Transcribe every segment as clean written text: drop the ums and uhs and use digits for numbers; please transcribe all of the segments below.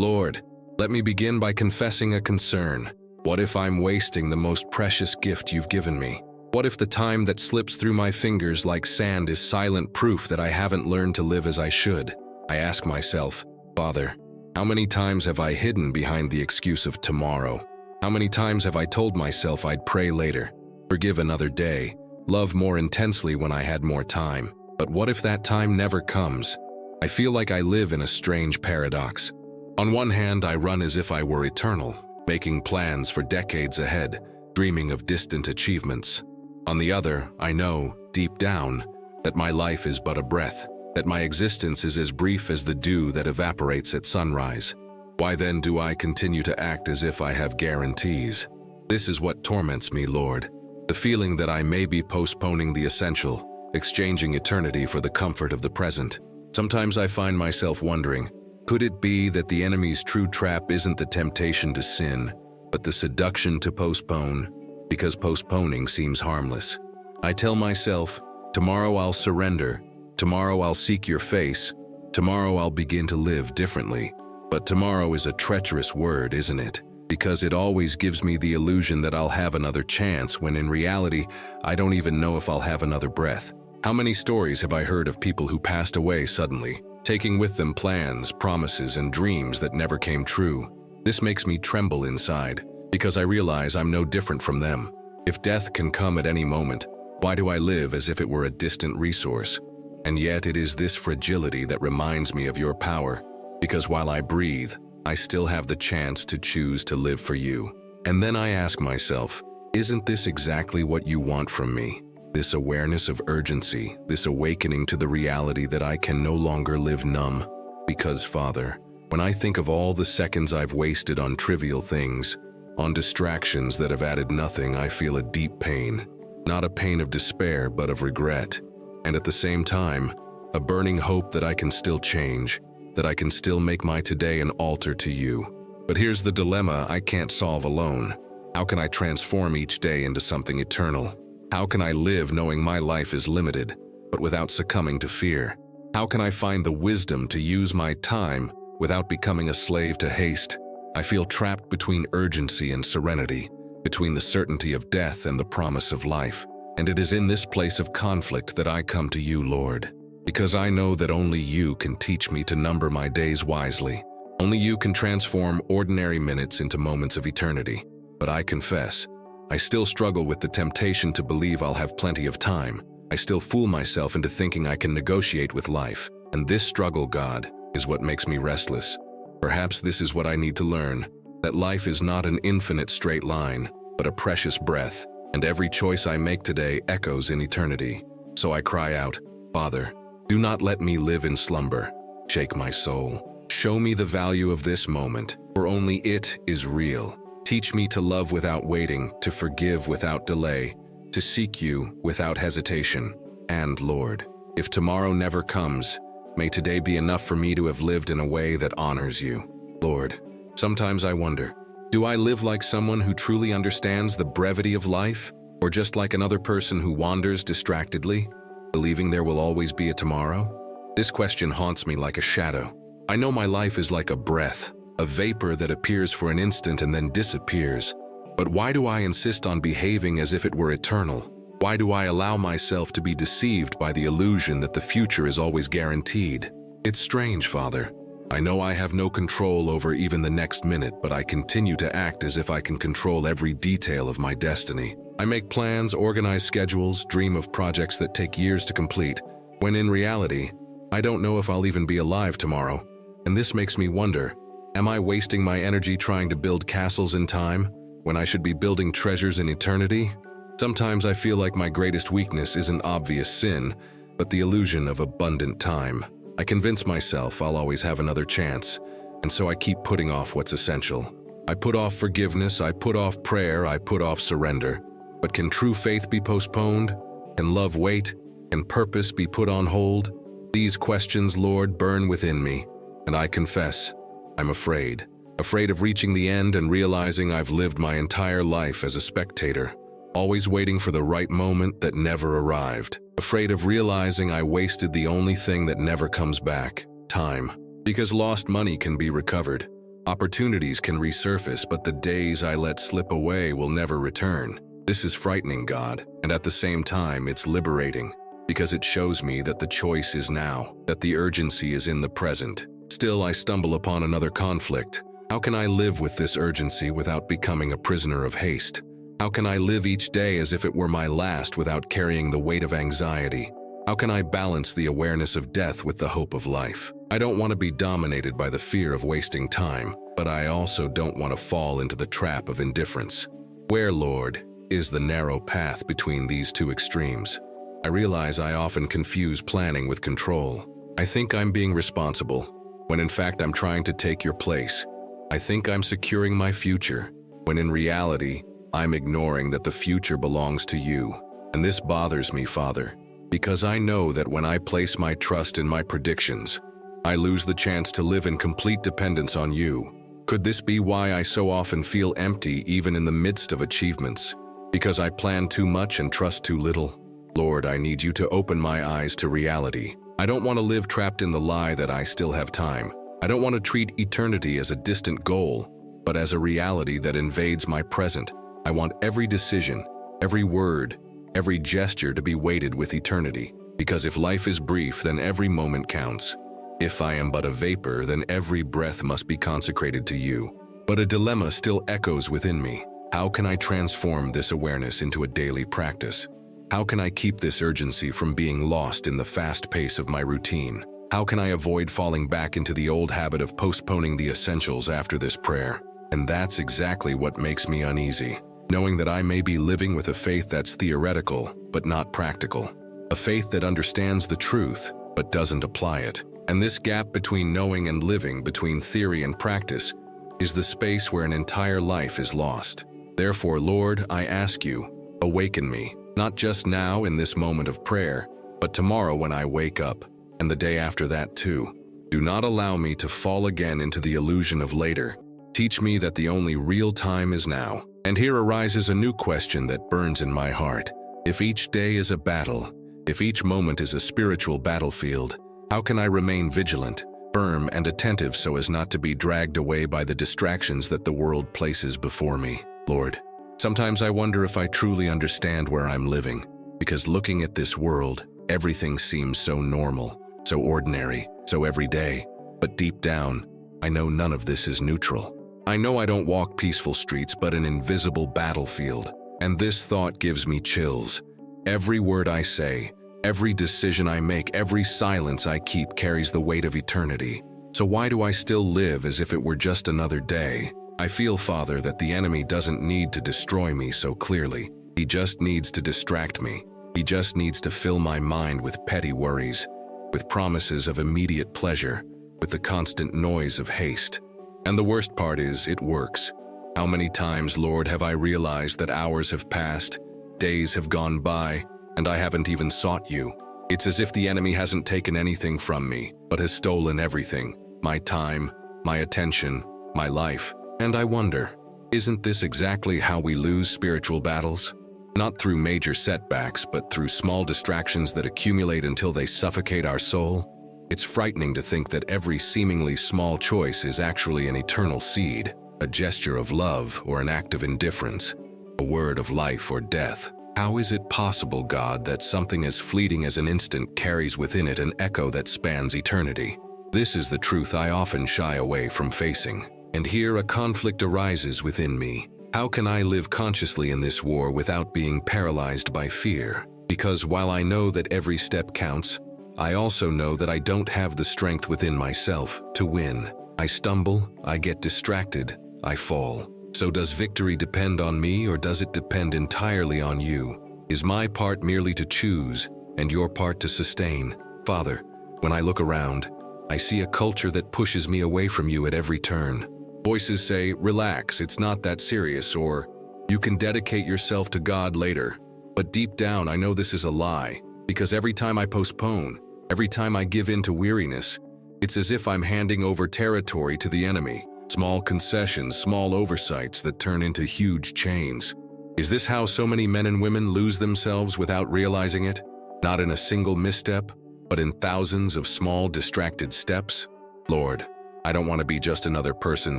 Lord, let me begin by confessing a concern. What if I'm wasting the most precious gift you've given me? What if the time that slips through my fingers like sand is silent proof that I haven't learned to live as I should? I ask myself, Father, how many times have I hidden behind the excuse of tomorrow? How many times have I told myself I'd pray later, forgive another day, love more intensely when I had more time? But what if that time never comes? I feel like I live in a strange paradox. On one hand, I run as if I were eternal, making plans for decades ahead, dreaming of distant achievements. On the other, I know, deep down, that my life is but a breath, that my existence is as brief as the dew that evaporates at sunrise. Why then do I continue to act as if I have guarantees? This is what torments me, Lord, the feeling that I may be postponing the essential, exchanging eternity for the comfort of the present. Sometimes I find myself wondering, could it be that the enemy's true trap isn't the temptation to sin, but the seduction to postpone, because postponing seems harmless? I tell myself, tomorrow I'll surrender, tomorrow I'll seek your face, tomorrow I'll begin to live differently. But tomorrow is a treacherous word, isn't it? Because it always gives me the illusion that I'll have another chance, when in reality, I don't even know if I'll have another breath. How many stories have I heard of people who passed away suddenly, taking with them plans, promises, and dreams that never came true? This makes me tremble inside, because I realize I'm no different from them. If death can come at any moment, why do I live as if it were a distant resource? And yet it is this fragility that reminds me of your power, because while I breathe, I still have the chance to choose to live for you. And then I ask myself, isn't this exactly what you want from me? This awareness of urgency, this awakening to the reality that I can no longer live numb. Because, Father, when I think of all the seconds I've wasted on trivial things, on distractions that have added nothing, I feel a deep pain. Not a pain of despair, but of regret. And at the same time, a burning hope that I can still change, that I can still make my today an altar to you. But here's the dilemma I can't solve alone. How can I transform each day into something eternal? How can I live knowing my life is limited, but without succumbing to fear? How can I find the wisdom to use my time without becoming a slave to haste? I feel trapped between urgency and serenity, between the certainty of death and the promise of life. And it is in this place of conflict that I come to you, Lord, because I know that only you can teach me to number my days wisely. Only you can transform ordinary minutes into moments of eternity. But I confess, I still struggle with the temptation to believe I'll have plenty of time. I still fool myself into thinking I can negotiate with life. And this struggle, God, is what makes me restless. Perhaps this is what I need to learn, that life is not an infinite straight line, but a precious breath, and every choice I make today echoes in eternity. So I cry out, Father, do not let me live in slumber. Shake my soul. Show me the value of this moment, for only it is real. Teach me to love without waiting, to forgive without delay, to seek you without hesitation. And, Lord, if tomorrow never comes, may today be enough for me to have lived in a way that honors you. Lord, sometimes I wonder, do I live like someone who truly understands the brevity of life, or just like another person who wanders distractedly, believing there will always be a tomorrow? This question haunts me like a shadow. I know my life is like a breath, a vapor that appears for an instant and then disappears. But why do I insist on behaving as if it were eternal? Why do I allow myself to be deceived by the illusion that the future is always guaranteed? It's strange, Father. I know I have no control over even the next minute, but I continue to act as if I can control every detail of my destiny. I make plans, organize schedules, dream of projects that take years to complete, when in reality, I don't know if I'll even be alive tomorrow. And this makes me wonder, am I wasting my energy trying to build castles in time, when I should be building treasures in eternity? Sometimes I feel like my greatest weakness isn't obvious sin, but the illusion of abundant time. I convince myself I'll always have another chance, and so I keep putting off what's essential. I put off forgiveness, I put off prayer, I put off surrender. But can true faith be postponed? Can love wait? Can purpose be put on hold? These questions, Lord, burn within me, and I confess, I'm afraid. Afraid of reaching the end and realizing I've lived my entire life as a spectator, always waiting for the right moment that never arrived. Afraid of realizing I wasted the only thing that never comes back, time. Because lost money can be recovered, Opportunities can resurface, but the days I let slip away will never return. This is frightening, God, and at the same time, it's liberating, because it shows me that the choice is now, that the urgency is in the present. Still, I stumble upon another conflict. How can I live with this urgency without becoming a prisoner of haste? How can I live each day as if it were my last without carrying the weight of anxiety? How can I balance the awareness of death with the hope of life? I don't want to be dominated by the fear of wasting time, but I also don't want to fall into the trap of indifference. Where, Lord, is the narrow path between these two extremes? I realize I often confuse planning with control. I think I'm being responsible, when in fact I'm trying to take your place. I think I'm securing my future, when in reality, I'm ignoring that the future belongs to you. And this bothers me, Father, because I know that when I place my trust in my predictions, I lose the chance to live in complete dependence on you. Could this be why I so often feel empty even in the midst of achievements? Because I plan too much and trust too little? Lord, I need you to open my eyes to reality. I don't want to live trapped in the lie that I still have time. I don't want to treat eternity as a distant goal, but as a reality that invades my present. I want every decision, every word, every gesture to be weighted with eternity. Because if life is brief, then every moment counts. If I am but a vapor, then every breath must be consecrated to you. But a dilemma still echoes within me. How can I transform this awareness into a daily practice? How can I keep this urgency from being lost in the fast pace of my routine? How can I avoid falling back into the old habit of postponing the essentials after this prayer? And that's exactly what makes me uneasy. Knowing that I may be living with a faith that's theoretical, but not practical. A faith that understands the truth, but doesn't apply it. And this gap between knowing and living, between theory and practice, is the space where an entire life is lost. Therefore, Lord, I ask you, awaken me, not just now in this moment of prayer, but tomorrow when I wake up, and the day after that too. Do not allow me to fall again into the illusion of later. Teach me that the only real time is now. And here arises a new question that burns in my heart. If each day is a battle, if each moment is a spiritual battlefield, how can I remain vigilant, firm, and attentive so as not to be dragged away by the distractions that the world places before me, Lord? Sometimes I wonder if I truly understand where I'm living, because looking at this world, everything seems so normal, so ordinary, so everyday. But deep down, I know none of this is neutral. I know I don't walk peaceful streets, but an invisible battlefield. And this thought gives me chills. Every word I say, every decision I make, every silence I keep carries the weight of eternity. So why do I still live as if it were just another day? I feel, Father, that the enemy doesn't need to destroy me so clearly. He just needs to distract me. He just needs to fill my mind with petty worries, with promises of immediate pleasure, with the constant noise of haste. And the worst part is, it works. How many times, Lord, have I realized that hours have passed, days have gone by, and I haven't even sought you? It's as if the enemy hasn't taken anything from me, but has stolen everything. My time, my attention, my life. And I wonder, isn't this exactly how we lose spiritual battles? Not through major setbacks, but through small distractions that accumulate until they suffocate our soul? It's frightening to think that every seemingly small choice is actually an eternal seed, a gesture of love or an act of indifference, a word of life or death. How is it possible, God, that something as fleeting as an instant carries within it an echo that spans eternity? This is the truth I often shy away from facing. And here a conflict arises within me. How can I live consciously in this war without being paralyzed by fear? Because while I know that every step counts, I also know that I don't have the strength within myself to win. I stumble, I get distracted, I fall. So does victory depend on me, or does it depend entirely on you? Is my part merely to choose and your part to sustain? Father, when I look around, I see a culture that pushes me away from you at every turn. Voices say, relax, it's not that serious, or you can dedicate yourself to God later. But deep down, I know this is a lie, because every time I postpone, every time I give in to weariness, it's as if I'm handing over territory to the enemy. Small concessions, small oversights that turn into huge chains. Is this how so many men and women lose themselves without realizing it? Not in a single misstep, but in thousands of small distracted steps? Lord, I don't want to be just another person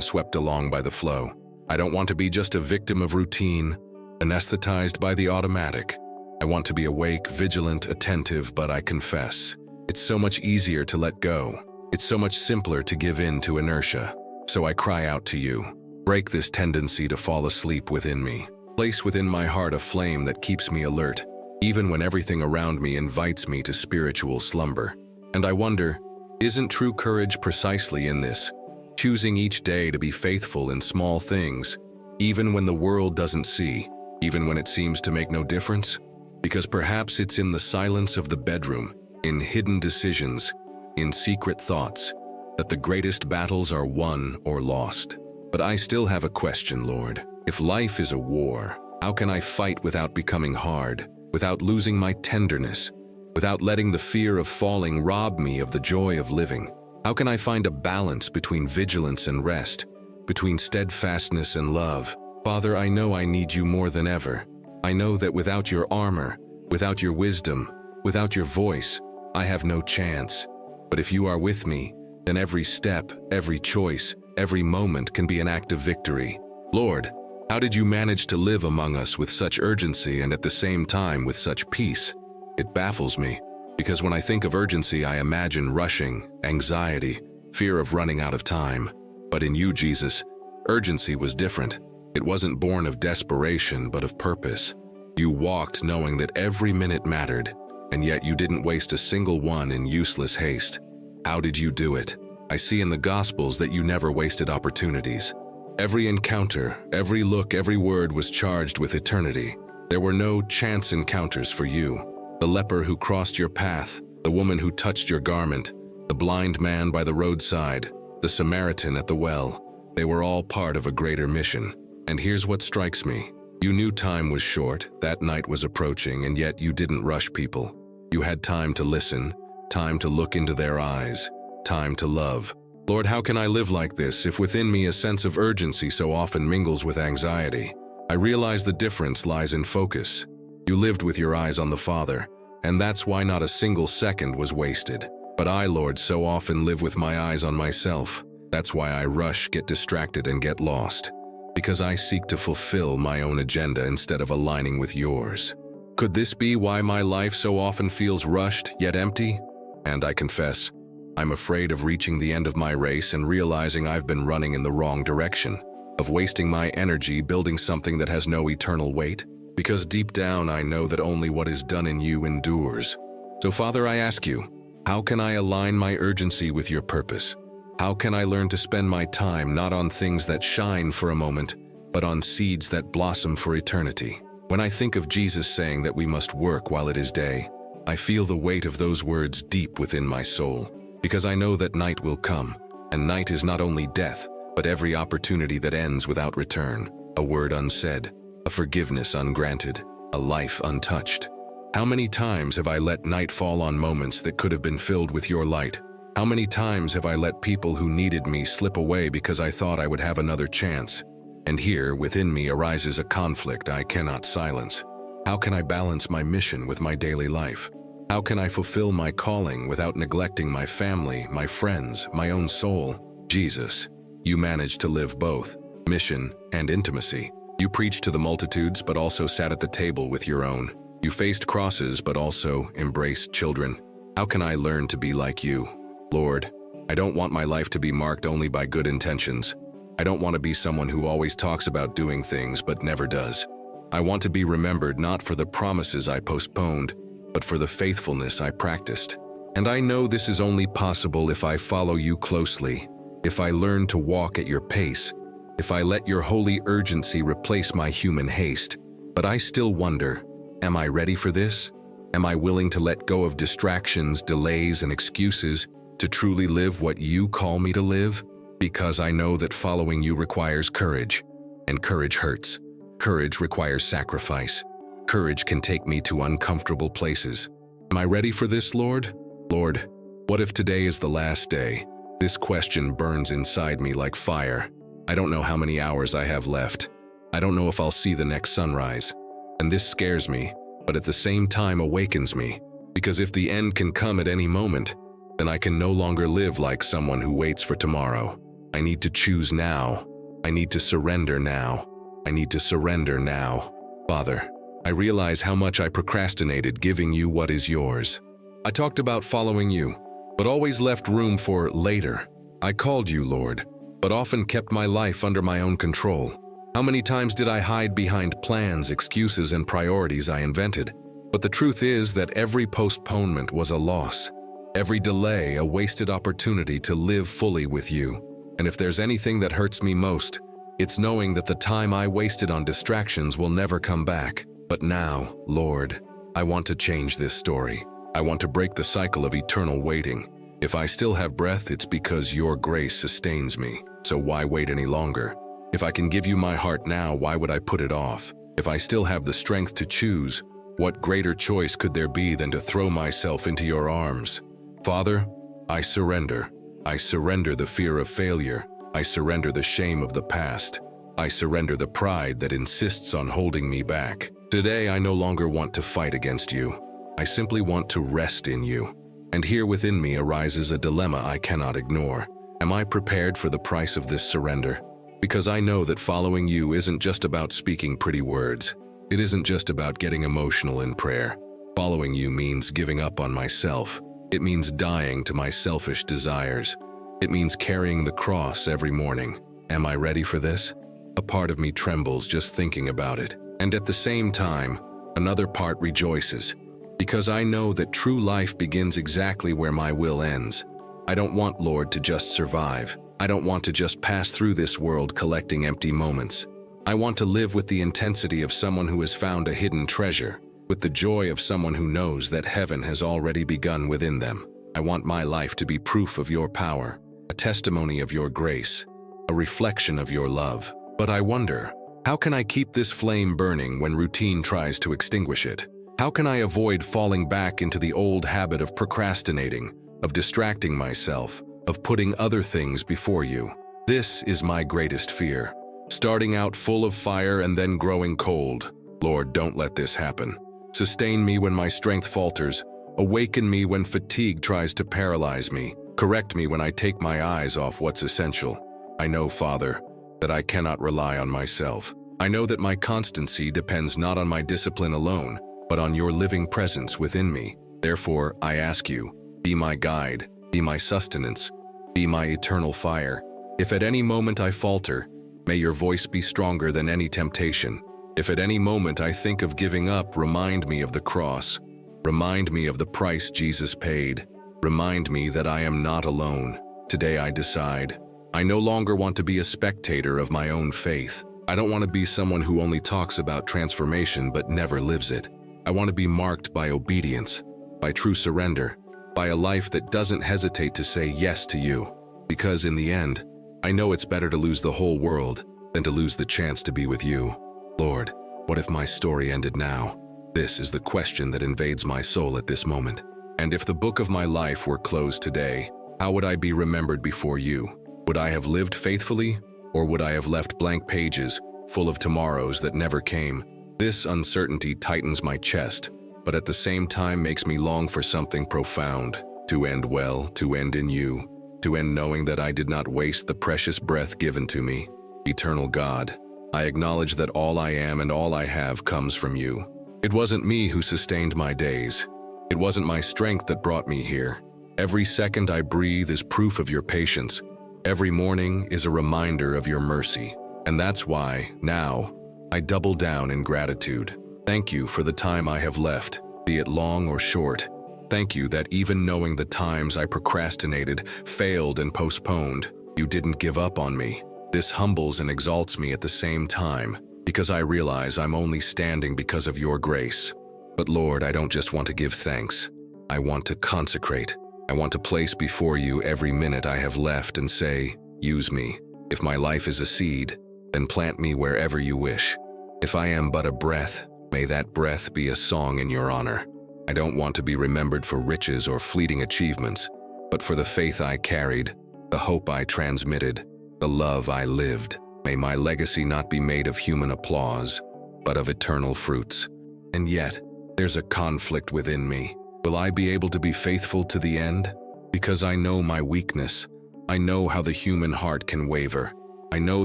swept along by the flow. I don't want to be just a victim of routine, anesthetized by the automatic. I want to be awake, vigilant, attentive, but I confess, it's so much easier to let go. It's so much simpler to give in to inertia. So I cry out to you, break this tendency to fall asleep within me. Place within my heart a flame that keeps me alert, even when everything around me invites me to spiritual slumber. And I wonder, isn't true courage precisely in this? Choosing each day to be faithful in small things, even when the world doesn't see, even when it seems to make no difference? Because perhaps it's in the silence of the bedroom, in hidden decisions, in secret thoughts, that the greatest battles are won or lost. But I still have a question, Lord. If life is a war, how can I fight without becoming hard, without losing my tenderness, without letting the fear of falling rob me of the joy of living? How can I find a balance between vigilance and rest, between steadfastness and love? Father, I know I need you more than ever. I know that without your armor, without your wisdom, without your voice, I have no chance. But if you are with me, then every step, every choice, every moment can be an act of victory. Lord, how did you manage to live among us with such urgency and at the same time with such peace? It baffles me, because when I think of urgency, I imagine rushing, anxiety, fear of running out of time. But in you, Jesus, urgency was different. It wasn't born of desperation, but of purpose. You walked knowing that every minute mattered, and yet you didn't waste a single one in useless haste. How did you do it? I see in the Gospels that you never wasted opportunities. Every encounter, every look, every word was charged with eternity. There were no chance encounters for you. The leper who crossed your path, the woman who touched your garment, the blind man by the roadside, the Samaritan at the well, they were all part of a greater mission. And here's what strikes me. You knew time was short, that night was approaching, and yet you didn't rush people. You had time to listen, time to look into their eyes, time to love. Lord, how can I live like this if within me a sense of urgency so often mingles with anxiety? I realize the difference lies in focus. You lived with your eyes on the Father, and that's why not a single second was wasted. But I, Lord, so often live with my eyes on myself. That's why I rush, get distracted, and get lost. Because I seek to fulfill my own agenda instead of aligning with yours. Could this be why my life so often feels rushed yet empty? And I confess, I'm afraid of reaching the end of my race and realizing I've been running in the wrong direction, of wasting my energy building something that has no eternal weight, because deep down I know that only what is done in you endures. So Father, I ask you, how can I align my urgency with your purpose? How can I learn to spend my time not on things that shine for a moment, but on seeds that blossom for eternity? When I think of Jesus saying that we must work while it is day, I feel the weight of those words deep within my soul, because I know that night will come, and night is not only death, but every opportunity that ends without return, a word unsaid, a forgiveness ungranted, a life untouched. How many times have I let night fall on moments that could have been filled with your light? How many times have I let people who needed me slip away because I thought I would have another chance? And here, within me, arises a conflict I cannot silence. How can I balance my mission with my daily life? How can I fulfill my calling without neglecting my family, my friends, my own soul? Jesus, you managed to live both, mission and intimacy. You preached to the multitudes but also sat at the table with your own. You faced crosses but also embraced children. How can I learn to be like you? Lord, I don't want my life to be marked only by good intentions. I don't want to be someone who always talks about doing things but never does. I want to be remembered not for the promises I postponed, but for the faithfulness I practiced. And I know this is only possible if I follow you closely, if I learn to walk at your pace, if I let your holy urgency replace my human haste. But I still wonder, am I ready for this? Am I willing to let go of distractions, delays, and excuses to truly live what you call me to live? Because I know that following you requires courage, and courage hurts. Courage requires sacrifice. Courage can take me to uncomfortable places. Am I ready for this, Lord? Lord, what if today is the last day? This question burns inside me like fire. I don't know how many hours I have left. I don't know if I'll see the next sunrise. And this scares me, but at the same time awakens me. Because if the end can come at any moment, then I can no longer live like someone who waits for tomorrow. I need to choose now. I need to surrender now. I need to surrender now. Father, I realize how much I procrastinated giving you what is yours. I talked about following you, but always left room for later. I called you, Lord, but often kept my life under my own control. How many times did I hide behind plans, excuses, and priorities I invented? But the truth is that every postponement was a loss. Every delay, a wasted opportunity to live fully with you. And if there's anything that hurts me most, it's knowing that the time I wasted on distractions will never come back. But now, Lord, I want to change this story. I want to break the cycle of eternal waiting. If I still have breath, it's because your grace sustains me. So why wait any longer? If I can give you my heart now, why would I put it off? If I still have the strength to choose, what greater choice could there be than to throw myself into your arms? Father, I surrender. I surrender the fear of failure. I surrender the shame of the past. I surrender the pride that insists on holding me back. Today, I no longer want to fight against you. I simply want to rest in you. And here within me arises a dilemma I cannot ignore. Am I prepared for the price of this surrender? Because I know that following you isn't just about speaking pretty words. It isn't just about getting emotional in prayer. Following you means giving up on myself. It means dying to my selfish desires. It means carrying the cross every morning. Am I ready for this? A part of me trembles just thinking about it. And at the same time, another part rejoices. Because I know that true life begins exactly where my will ends. I don't want, Lord, to just survive. I don't want to just pass through this world collecting empty moments. I want to live with the intensity of someone who has found a hidden treasure, with the joy of someone who knows that heaven has already begun within them. I want my life to be proof of your power, a testimony of your grace, a reflection of your love. But I wonder, how can I keep this flame burning when routine tries to extinguish it? How can I avoid falling back into the old habit of procrastinating, of distracting myself, of putting other things before you? This is my greatest fear. Starting out full of fire and then growing cold. Lord, don't let this happen. Sustain me when my strength falters. Awaken me when fatigue tries to paralyze me. Correct me when I take my eyes off what's essential. I know, Father, that I cannot rely on myself. I know that my constancy depends not on my discipline alone, but on your living presence within me. Therefore, I ask you, be my guide, be my sustenance, be my eternal fire. If at any moment I falter, may your voice be stronger than any temptation. If at any moment I think of giving up, remind me of the cross. Remind me of the price Jesus paid. Remind me that I am not alone. Today I decide. I no longer want to be a spectator of my own faith. I don't want to be someone who only talks about transformation but never lives it. I want to be marked by obedience, by true surrender, by a life that doesn't hesitate to say yes to you. Because in the end, I know it's better to lose the whole world than to lose the chance to be with you. Lord, what if my story ended now? This is the question that invades my soul at this moment. And if the book of my life were closed today, how would I be remembered before you? Would I have lived faithfully, or would I have left blank pages full of tomorrows that never came? This uncertainty tightens my chest, but at the same time makes me long for something profound. To end well, to end in you, to end knowing that I did not waste the precious breath given to me. Eternal God, I acknowledge that all I am and all I have comes from you. It wasn't me who sustained my days. It wasn't my strength that brought me here. Every second I breathe is proof of your patience. Every morning is a reminder of your mercy. And that's why, now, I double down in gratitude. Thank you for the time I have left, be it long or short. Thank you that even knowing the times I procrastinated, failed, and postponed, you didn't give up on me. This humbles and exalts me at the same time, because I realize I'm only standing because of your grace. But Lord, I don't just want to give thanks. I want to consecrate. I want to place before you every minute I have left and say, use me. If my life is a seed, then plant me wherever you wish. If I am but a breath, may that breath be a song in your honor. I don't want to be remembered for riches or fleeting achievements, but for the faith I carried, the hope I transmitted, the love I lived. May my legacy not be made of human applause, but of eternal fruits. And yet, there's a conflict within me. Will I be able to be faithful to the end? Because I know my weakness. I know how the human heart can waver. I know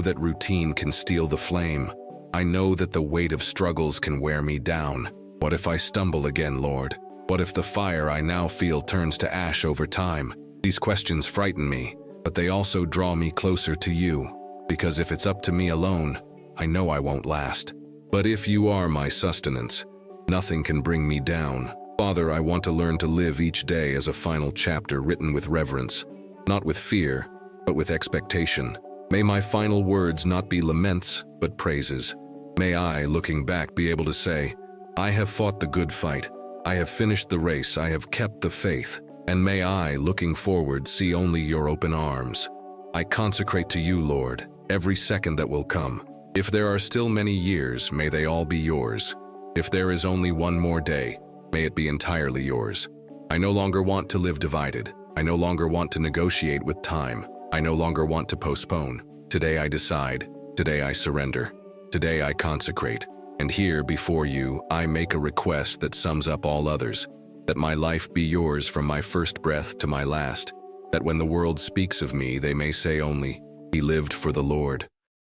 that routine can steal the flame. I know that the weight of struggles can wear me down. What if I stumble again, Lord? What if the fire I now feel turns to ash over time? These questions frighten me, but they also draw me closer to you. Because if it's up to me alone, I know I won't last. But if you are my sustenance, nothing can bring me down. Father, I want to learn to live each day as a final chapter written with reverence, not with fear, but with expectation. May my final words not be laments, but praises. May I, looking back, be able to say, I have fought the good fight. I have finished the race. I have kept the faith. And may I, looking forward, see only your open arms. I consecrate to you, Lord, every second that will come. If there are still many years, may they all be yours. If there is only one more day, may it be entirely yours. I no longer want to live divided. I no longer want to negotiate with time. I no longer want to postpone. Today I decide. Today I surrender. Today I consecrate. And here, before you, I make a request that sums up all others. That my life be yours from my first breath to my last. That when the world speaks of me, they may say only, he lived for the Lord.